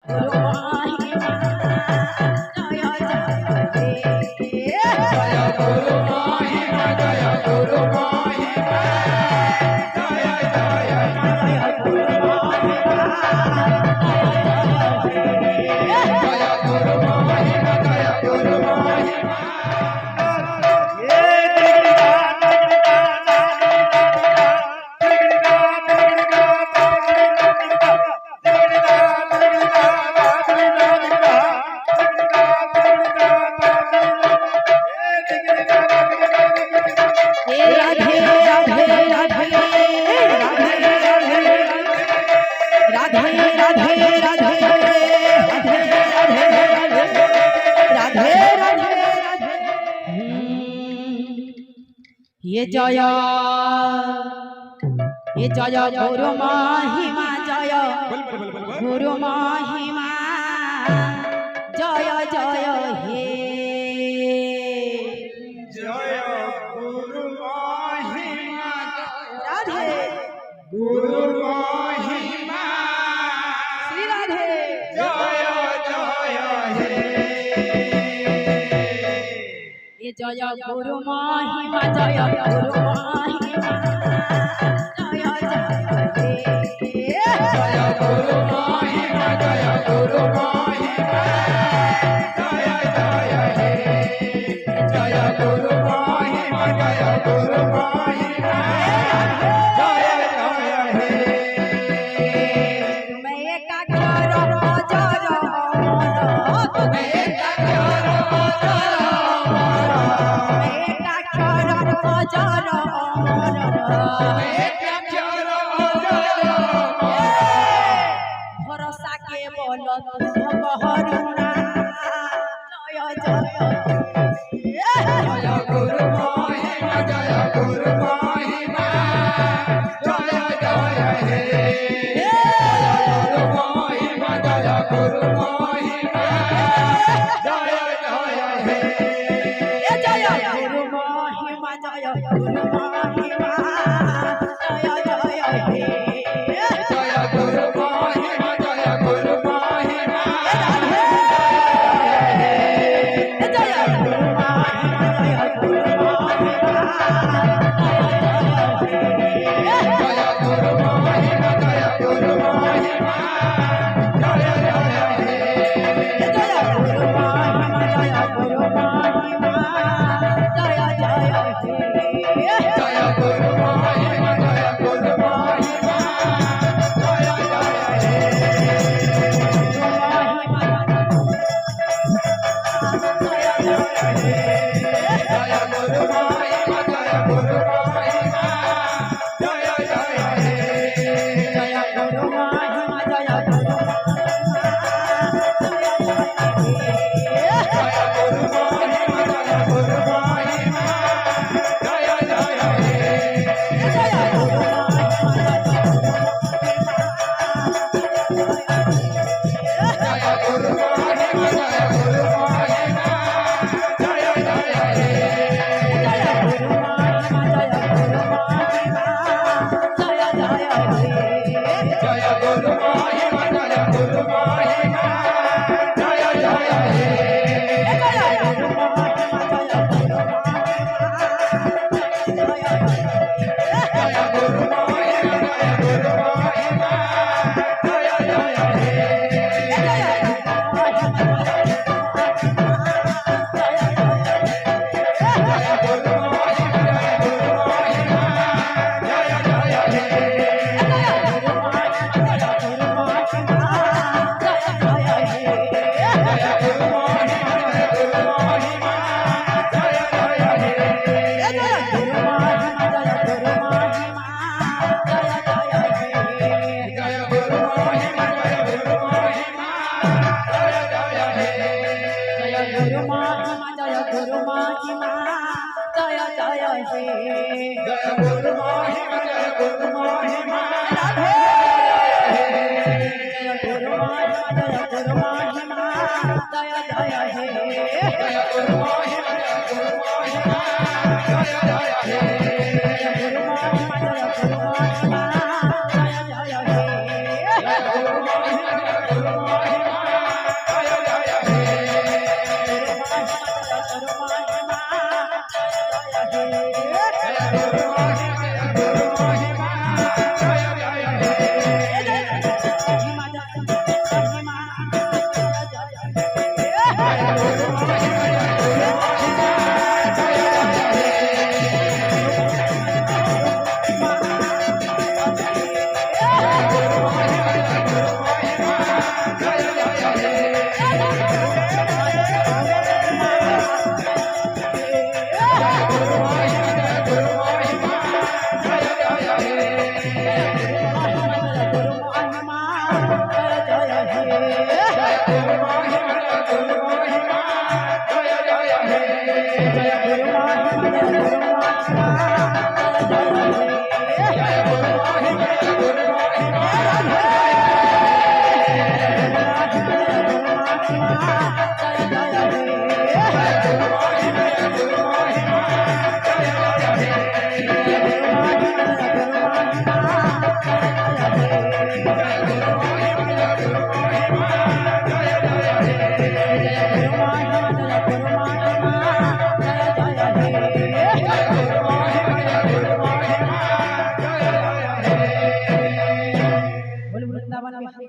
गुरु महिमा जय गुरु महिमा जय गुरु महिमा ये जय गुरु महिमा जय गुरु महिमा जय जय हे जय गुरु महिमा राधे गुरु महिमा श्री राधे जय जय हे ये जय गुरु महिमा जय गुरु महिमा जय जय हे जय गुरु महिमा जय गुरु महिमा जय जय हे जय गुरु महिमा जय गुरु महिमा जय जय हे मैं एकाकार अजर अमर मैं एकाकार अजर भरोसा के बोल करुणा जय जय गुरु महिमा जय गुरु महिमा जय जय हे जय गुरु महिमा जय गुरु महिमा जय जय हे जय गुरु महिमा जय गुरु महिमा जय जय हे जय गुरु महिमा जय गुरु महिमा जय गुरु महिमा जय गुरु महिमा जय गुरु महिमा जय गुरु महिमा जय जय हे जय गुरु महिमा जय गुरु महिमा जय जय हे जय गुरु महिमा जय गुरु महिमा जय जय हे जय गुरु महिमा जय गुरु महिमा जय जय हे जय गुरु महिमा जय गुरु जय गुरु महिमा जय गुरु महिमा जय जय हे जय गुरु जय गुरु महिमा जय गुरु महिमा जय जय हे जय गुरु महिमा जय गुरु महिमा जय जय हे जय गुरु महिमा जय गुरु महिमा जय जय हे जय गुरु महिमा जय गुरु जय गुरु महिमा जय गुरु महिमा जय जय हे जय गुरु महिमा जय गुरु महिमा जय जय हे जय गुरु महिमा जय गुरु महिमा जय जय हे जय गुरु महिमा जय गुरु महिमा जय गुरु महिमा जय गुरु महिमा जय जय हे जय गुरु महिमा जय गुरु महिमा जय जय हे जय गुरु महिमा जय गुरु महिमा जय गुरु महिमा जय गुरु महिमा जय जय हे जय गुरु महिमा जय गुरु महिमा जय जय हे जय गुरु